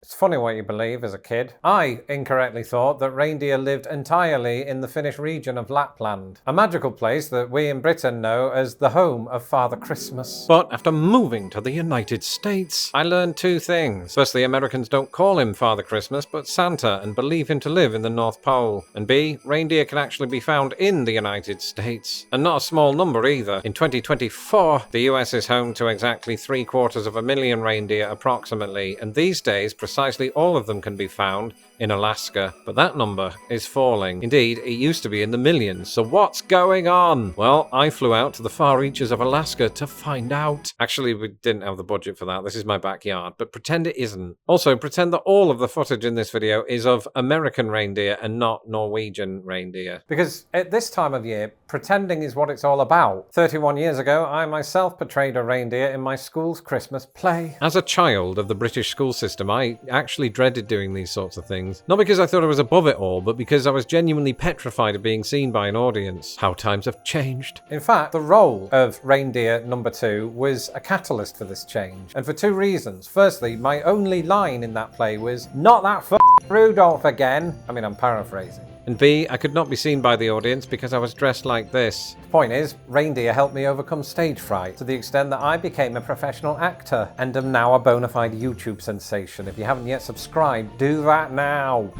It's funny what you believe as a kid. I incorrectly thought that reindeer lived entirely in the Finnish region of Lapland, a magical place that we in Britain know as the home of Father Christmas. But after moving to the United States, I learned two things. Firstly, Americans don't call him Father Christmas, but Santa, and believe him to live in the North Pole. And B, reindeer can actually be found in the United States. And not a small number either. In 2024, the US is home to exactly 750,000 reindeer approximately, and these days, precisely all of them can be found in Alaska, but that number is falling. Indeed, it used to be in the millions, so what's going on? Well, I flew out to the far reaches of Alaska to find out. Actually, we didn't have the budget for that, this is my backyard, but pretend it isn't. Also, pretend that all of the footage in this video is of American reindeer and not Norwegian reindeer. Because at this time of year, pretending is what it's all about. 31 years ago, I myself portrayed a reindeer in my school's Christmas play. As a child of the British school system, I actually dreaded doing these sorts of things. Not because I thought I was above it all, but because I was genuinely petrified of being seen by an audience. How times have changed. In fact, the role of reindeer number 2 was a catalyst for this change, and for two reasons. Firstly, my only line in that play was, "Not that Rudolph again." I mean, I'm paraphrasing. And B, I could not be seen by the audience because I was dressed like this. The point is, reindeer helped me overcome stage fright to the extent that I became a professional actor and am now a bona fide YouTube sensation. If you haven't yet subscribed, do that now.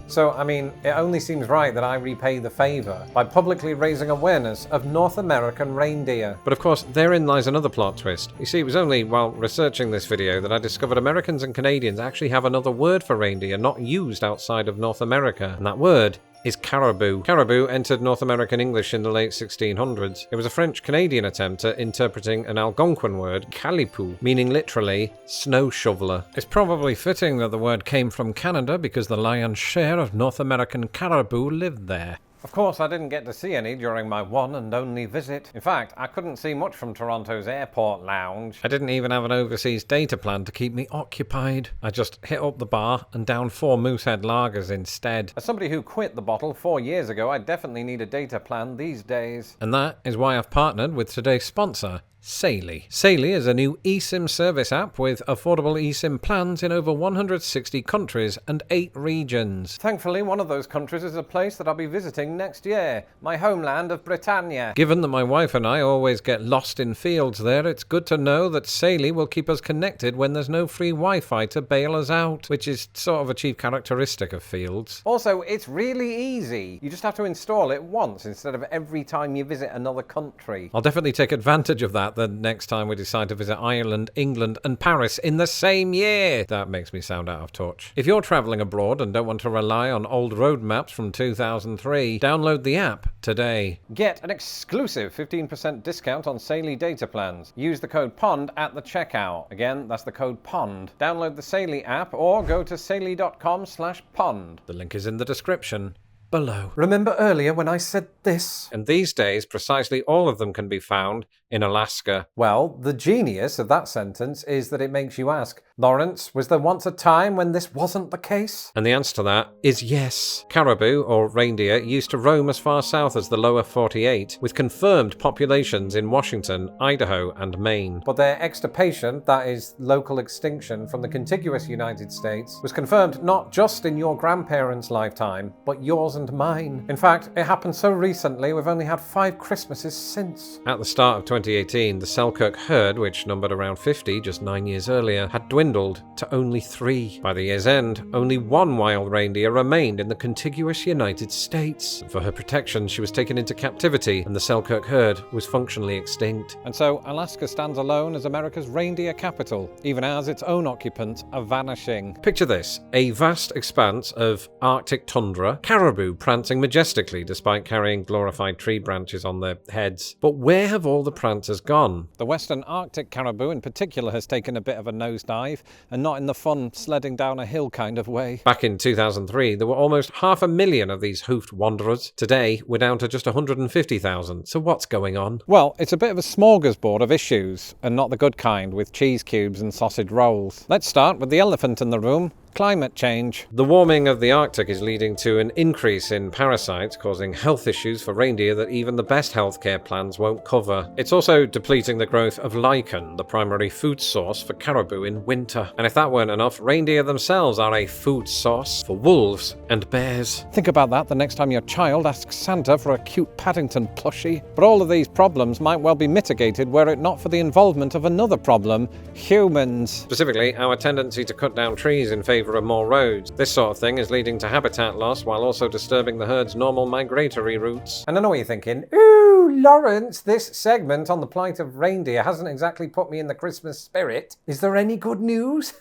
So, I mean, it only seems right that I repay the favour by publicly raising awareness of North American reindeer. But of course, therein lies another plot twist. You see, it was only while researching this video that I discovered Americans and Canadians actually have another word for reindeer not used outside of North America, and that word is caribou. Caribou entered North American English in the late 1600s. It was a French-Canadian attempt at interpreting an Algonquin word, calipu, meaning literally snow shoveler. It's probably fitting that the word came from Canada because the lion's share of North American caribou lived there. Of course, I didn't get to see any during my one and only visit. In fact, I couldn't see much from Toronto's airport lounge. I didn't even have an overseas data plan to keep me occupied. I just hit up the bar and downed 4 Moosehead lagers instead. As somebody who quit the bottle 4 years ago, I definitely need a data plan these days. And that is why I've partnered with today's sponsor, Saily. Saily is a new eSIM service app with affordable eSIM plans in over 160 countries and 8 regions. Thankfully, one of those countries is a place that I'll be visiting next year, my homeland of Britannia. Given that my wife and I always get lost in fields there, it's good to know that Saily will keep us connected when there's no free Wi-Fi to bail us out, which is sort of a chief characteristic of fields. Also, it's really easy. You just have to install it once instead of every time you visit another country. I'll definitely take advantage of that the next time we decide to visit Ireland, England, and Paris in the same year. That makes me sound out of touch. If you're traveling abroad and don't want to rely on old road maps from 2003, download the app today. Get an exclusive 15% discount on Saily data plans. Use the code POND at the checkout. Again, that's the code POND. Download the Saily app or go to saily.com/pond. The link is in the description below. Remember earlier when I said this? And these days, precisely all of them can be found in Alaska. Well, the genius of that sentence is that it makes you ask, Lawrence, was there once a time when this wasn't the case? And the answer to that is yes. Caribou, or reindeer, used to roam as far south as the lower 48, with confirmed populations in Washington, Idaho, and Maine. But their extirpation, that is, local extinction from the contiguous United States, was confirmed not just in your grandparents' lifetime, but yours and mine. In fact, it happened so recently we've only had 5 Christmases since. At the start of 2018, the Selkirk herd, which numbered around 50 just 9 years earlier, had dwindled to only 3. By the year's end, only 1 wild reindeer remained in the contiguous United States. For her protection, she was taken into captivity, and the Selkirk herd was functionally extinct. And so, Alaska stands alone as America's reindeer capital, even as its own occupants are vanishing. Picture this, a vast expanse of Arctic tundra, caribou prancing majestically despite carrying glorified tree branches on their heads. But where have all the prancers gone? The western Arctic caribou in particular has taken a bit of a nosedive, and not in the fun sledding down a hill kind of way. Back in 2003, there were almost 500,000 of these hoofed wanderers. Today, we're down to just 150,000. So what's going on? Well, it's a bit of a smorgasbord of issues, and not the good kind with cheese cubes and sausage rolls. Let's start with the elephant in the room, Climate change. The warming of the Arctic is leading to an increase in parasites, causing health issues for reindeer that even the best healthcare plans won't cover. It's also depleting the growth of lichen, the primary food source for caribou in winter. And if that weren't enough, reindeer themselves are a food source for wolves and bears. Think about that the next time your child asks Santa for a cute Paddington plushie. But all of these problems might well be mitigated were it not for the involvement of another problem: humans. Specifically, our tendency to cut down trees in favour of more roads. This sort of thing is leading to habitat loss while also disturbing the herd's normal migratory routes. And I know what you're thinking. Ooh, Lawrence, this segment on the plight of reindeer hasn't exactly put me in the Christmas spirit. Is there any good news?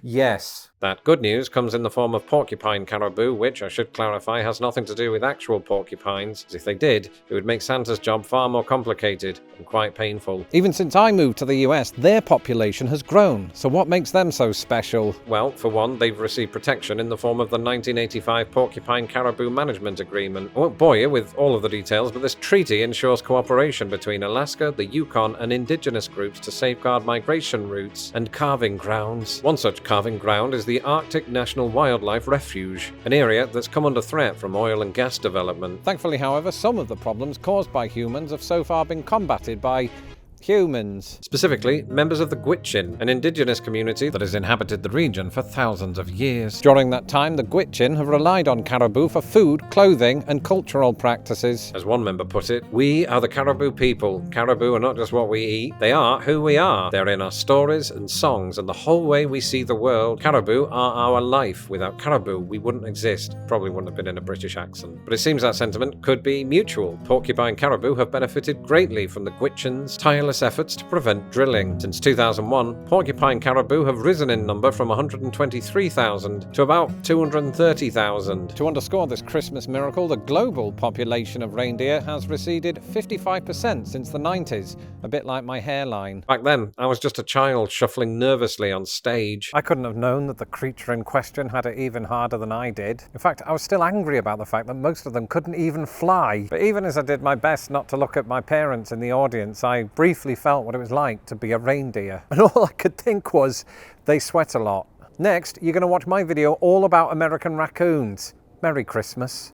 Yes. That good news comes in the form of porcupine caribou, which, I should clarify, has nothing to do with actual porcupines, as if they did, it would make Santa's job far more complicated and quite painful. Even since I moved to the US, their population has grown, so what makes them so special? Well, for one, they've received protection in the form of the 1985 Porcupine Caribou Management Agreement. I won't bore you with all of the details, but this treaty ensures cooperation between Alaska, the Yukon, and indigenous groups to safeguard migration routes and calving grounds. One such calving ground is the Arctic National Wildlife Refuge, an area that's come under threat from oil and gas development. Thankfully, however, some of the problems caused by humans have so far been combated by humans. Specifically, members of the Gwich'in, an indigenous community that has inhabited the region for thousands of years. During that time, the Gwich'in have relied on caribou for food, clothing, and cultural practices. As one member put it, "We are the caribou people. Caribou are not just what we eat, they are who we are. They're in our stories and songs and the whole way we see the world. Caribou are our life. Without caribou, we wouldn't exist." Probably wouldn't have been in a British accent. But it seems that sentiment could be mutual. Porcupine caribou have benefited greatly from the Gwich'in's tireless efforts to prevent drilling. Since 2001, porcupine caribou have risen in number from 123,000 to about 230,000. To underscore this Christmas miracle, the global population of reindeer has receded 55% since the 90s, a bit like my hairline. Back then, I was just a child shuffling nervously on stage. I couldn't have known that the creature in question had it even harder than I did. In fact, I was still angry about the fact that most of them couldn't even fly. But even as I did my best not to look at my parents in the audience, I briefly felt what it was like to be a reindeer. And all I could think was, they sweat a lot. Next, you're going to watch my video all about American raccoons. Merry Christmas.